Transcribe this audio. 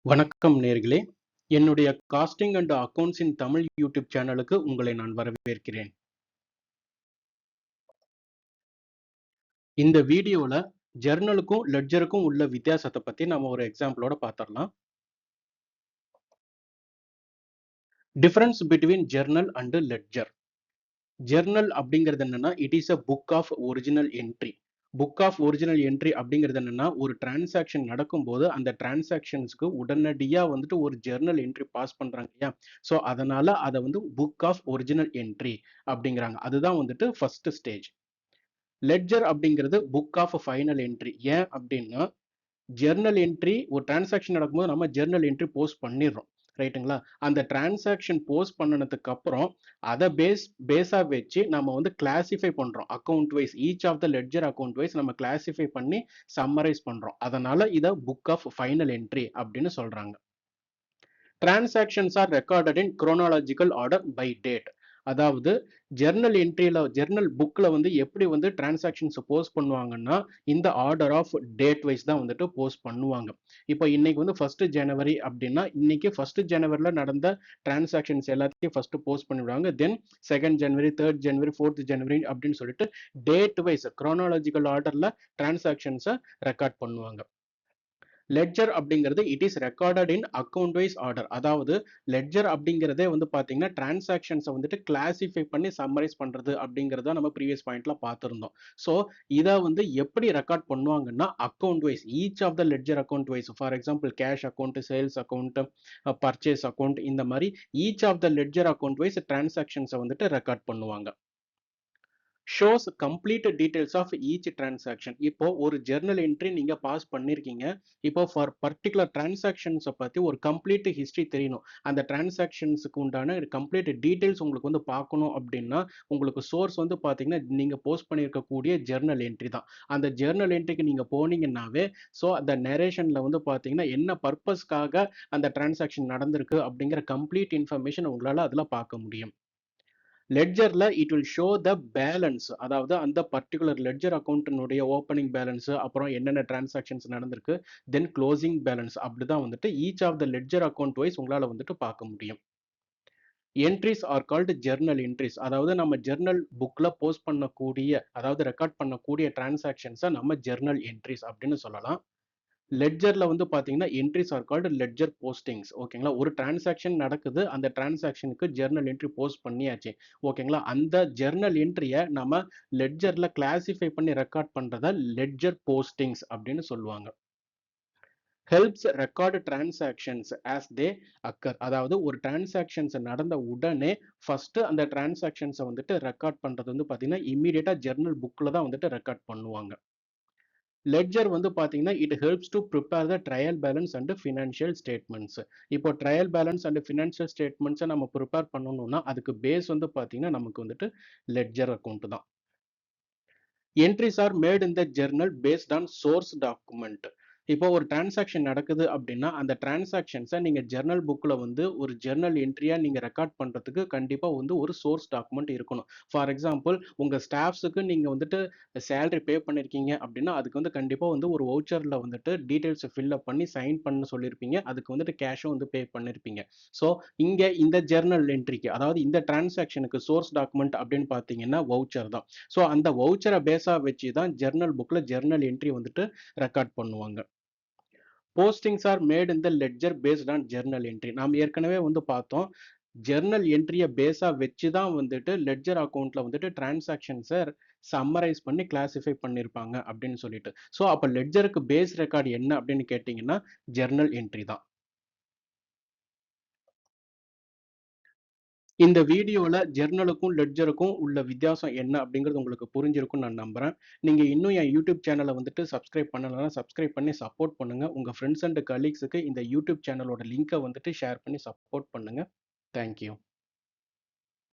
வணக்கம் நேர்களே. என்னுடைய costing and accounts in Tamil YouTube சேனலுக்கு உங்களை நான் வரவேற்கிறேன். இந்த வீடியோல ஜர்னலுக்கும் லெட்ஜருக்கும் உள்ள வித்தியாசத்தை பத்தி நம்ம ஒரு எக்ஸாம்பிளோட பார்த்துடலாம். Difference between journal and ledger. Journal அப்படிங்கிறது என்னன்னா, it is a book of original entry. Book of original entry அப்படிங்கிறது என்னன்னா, ஒரு டிரான்சாக்ஷன் நடக்கும்போது அந்த டிரான்சாக்ஷன்ஸ்க்கு உடனடியா வந்துட்டு ஒரு ஜர்னல் என்ட்ரி பாஸ் பண்றாங்க இல்லையா? ஸோ அதனால அத வந்து புக் ஆஃப் ஒரிஜினல் என்ட்ரி அப்படிங்கிறாங்க. அதுதான் வந்துட்டு ஃபர்ஸ்ட் ஸ்டேஜ். லெட்ஜர் அப்படிங்கிறது புக் ஆஃப் ஃபைனல் என்ட்ரி. ஏன் அப்படின்னா, ஜர்னல் என்ட்ரி ஒரு டிரான்சாக்ஷன் நடக்கும்போது நம்ம ஜர்னல் என்ட்ரி போஸ்ட் பண்ணிடுறோம். ரைட்டுங்களா? அந்த டிரான்சாக்ஷன் போஸ்ட் பண்ணுனதுக்கு அப்புறம் அத பேஸா வச்சு நம்ம வந்து கிளாசிஃபை பண்றோம். Account wise each of the ledger account wise நம்ம கிளாசிஃபை பண்ணி சம்மரைஸ் பண்றோம். அதனால இத புக் ஆஃப் ஃபைனல் என்ட்ரி அப்படின்னு சொல்றாங்க. Transactions are recorded in chronological order by date. அதாவது ஜர்னல் புக்ல வந்து எப்படி வந்து டிரான்சாக்ஷன்ஸ் போஸ்ட் பண்ணுவாங்கன்னா, இந்த ஆர்டர் ஆஃப் டேட் வைஸ் தான் வந்துட்டு போஸ்ட் பண்ணுவாங்க. இப்போ இன்னைக்கு வந்து 1 ஜனவரி அப்படின்னா, இன்னைக்கு 1 ஜனவரில நடந்த டிரான்சாக்ஷன்ஸ் எல்லாத்தையும் ஃபர்ஸ்ட் போஸ்ட் பண்ணிவிடுவாங்க. தென் 2 ஜனவரி, 3 ஜனவரி, 4 ஜனவரி அப்படின்னு சொல்லிட்டு டேட் வைஸ் chronological ஆர்டர்ல டிரான்சாக்ஷன்ஸை ரெக்கார்ட் பண்ணுவாங்க. லெட்ஜர் அப்படிங்கிறது it is recorded in account wise order. அதாவது லெட்ஜர் அப்படிங்கிறதே வந்து பாத்தீங்கன்னா டிரான்சாக்ஷன்ஸை வந்துட்டு கிளாசிஃபை பண்ணி சம்மரைஸ் பண்றது அப்படிங்கிறத நம்ம ப்ரீவியஸ் பாயிண்ட்ல பார்த்திருந்தோம். ஸோ இதை வந்து எப்படி ரெக்கார்ட் பண்ணுவாங்கன்னா account wise each of the ledger account wise. For example cash account, sales account, purchase account, இந்த மாதிரி each of the ledger account wise டிரான்சாக்ஷன்ஸை வந்துட்டு ரெக்கார்ட் பண்ணுவாங்க. Shows complete details of each transaction. இப்போ ஒரு ஜர்னல் என்ட்ரி நீங்க pass பண்ணிருக்கீங்க. இப்போ ஃபார் பர்டிகுலர் டிரான்சாக்ஷன்ஸை பத்தி ஒரு கம்ப்ளீட் ஹிஸ்டரி தெரியணும். அந்த டிரான்சாக்ஷன்ஸுக்கு உண்டான கம்ப்ளீட் டீடைல்ஸ் உங்களுக்கு வந்து பார்க்கணும் அப்படின்னா உங்களுக்கு சோர்ஸ் வந்து பாத்தீங்கன்னா நீங்க போஸ்ட் பண்ணியிருக்கக்கூடிய ஜர்னல் என்ட்ரி தான். அந்த ஜர்னல் என்ட்ரிக்கு நீங்க போனீங்கன்னாவே ஸோ அந்த நரேஷன்ல வந்து பாத்தீங்கன்னா என்ன பர்பஸ்க்காக அந்த டிரான்சாக்ஷன் நடந்திருக்கு அப்படிங்கிற கம்ப்ளீட் இன்ஃபர்மேஷன் உங்களால அதுல பார்க்க முடியும். லெட்ஜர்ல it will show the balance. அதாவது அந்த பர்டிகுலர் லெட்ஜர் அக்கௌண்ட்டினுடைய ஓப்பனிங் பேலன்ஸ், அப்புறம் என்னென்ன டிரான்சாக்ஷன்ஸ் நடந்திருக்கு, தென் க்ளோசிங் பேலன்ஸ். அப்படிதான் வந்துட்டு each of the ledger account wise உங்களால வந்துட்டு பார்க்க முடியும். Entries are called journal entries. அதாவது நம்ம ஜர்னல் புக்ல போஸ்ட் பண்ணக்கூடிய அதாவது ரெக்கார்ட் பண்ணக்கூடிய டிரான்சாக்ஷன்ஸை நம்ம ஜர்னல் என்ட்ரிஸ் அப்படின்னு சொல்லலாம். லெட்ஜர்ல வந்து பாத்தீங்கன்னா entries are called ledger postings. ஓகேங்களா? ஒரு டிரான்சாக்ஷன் நடக்குது. அந்த டிரான்சாக்ஷனுக்கு ஜர்னல் என்ட்ரி போஸ்ட் பண்ணியாச்சு. ஓகேங்களா? அந்த ஜர்னல் என்ட்ரிய நம்ம லெட்ஜர்ல கிளாசிஃபை பண்ணி ரெக்கார்ட் பண்றத லெட்ஜர் போஸ்டிங்ஸ் அப்படின்னு சொல்லுவாங்க. ஹெல்ப்ஸ் ரெக்கார்டு டிரான்சாக்ஷன்ஸ் ஆஸ் தே அக்கர். அதாவது ஒரு டிரான்சாக்ஷன்ஸ் நடந்த உடனே ஃபர்ஸ்ட் அந்த டிரான்சாக்ஷன்ஸை வந்துட்டு ரெக்கார்ட் பண்றது வந்து பாத்தீங்கன்னா இம்மீடியட்டா ஜர்னல் புக்ல தான் வந்துட்டு ரெக்கார்ட் பண்ணுவாங்க. லெட்ஜர் வந்து பாத்தீங்கன்னா it helps to prepare the trial balance and financial statements. இப்போ ட்ரையல் பேலன்ஸ் அண்ட் ஃபினான்ஷியல் ஸ்டேட்மெண்ட்ஸை நம்ம ப்ரிப்பேர் பண்ணணும்னா அதுக்கு பேஸ் வந்து பாத்தீங்கன்னா நமக்கு வந்துட்டு லெட்ஜர் அக்கௌண்ட் தான். Entries R made in the journal based on source document. இப்போ ஒரு டிரான்சாக்ஷன் நடக்குது அப்படின்னா அந்த டிரான்சாக்ஷன்ஸை நீங்க ஜர்னல் புக்ல வந்து ஒரு ஜர்னல் என்ட்ரியா நீங்க ரெக்கார்ட் பண்றதுக்கு கண்டிப்பா வந்து ஒரு சோர்ஸ் டாக்குமெண்ட் இருக்கணும். ஃபார் எக்ஸாம்பிள் உங்க ஸ்டாஃப்ஸுக்கு நீங்க வந்துட்டு சேலரி பே பண்ணிருக்கீங்க அப்படின்னா அதுக்கு வந்து கண்டிப்பா வந்து ஒரு வவுச்சர்ல வந்துட்டு டீடைல்ஸ் ஃபில் அப் பண்ணி சைன் பண்ண சொல்லியிருப்பீங்க. அதுக்கு வந்துட்டு கேஷும் வந்து பே பண்ணிருப்பீங்க. ஸோ இங்க இந்த ஜர்னல் என்ட்ரிக்கு அதாவது இந்த டிரான்சாக்ஷனுக்கு சோர்ஸ் டாக்குமெண்ட் அப்படின்னு பாத்தீங்கன்னா வவுச்சர் தான். ஸோ அந்த வவுச்சரை பேஸா வச்சு தான் ஜர்னல் புக்ல ஜர்னல் என்ட்ரி வந்துட்டு ரெக்கார்ட் பண்ணுவாங்க. Postings R made in the ledger based on journal entry. நாம் ஏற்கனவே வந்து பார்த்தோம். ஜர்னல் என்ட்ரியை பேஸா வச்சு தான் வந்துட்டு லெட்ஜர் அக்கௌண்ட்ல வந்துட்டு டிரான்சாக்ஷன்ஸை சம்மரைஸ் பண்ணி கிளாசிஃபை பண்ணியிருப்பாங்க அப்படின்னு சொல்லிட்டு. ஸோ அப்போ லெட்ஜருக்கு பேஸ் ரெக்கார்டு என்ன அப்படின்னு கேட்டிங்கன்னா ஜர்னல் என்ட்ரி தான். இந்த வீடியோல ஜர்னலுக்கும் லெட்ஜருக்கும் உள்ள வித்தியாசம் என்ன அப்படிங்கிறது உங்களுக்கு புரிஞ்சிருக்கும்னு நான் நம்புறேன். நீங்க இன்னும் என் யூடியூப் சேனலை வந்துட்டு சப்ஸ்கிரைப் பண்ணலன்னா சப்ஸ்கிரைப் பண்ணி சப்போர்ட் பண்ணுங்க. உங்க ஃப்ரெண்ட்ஸ் அண்ட் கலீக்ஸுக்கு இந்த யூடியூப் சேனலோட லிங்கை வந்துட்டு ஷேர் பண்ணி சப்போர்ட் பண்ணுங்க. Thank you.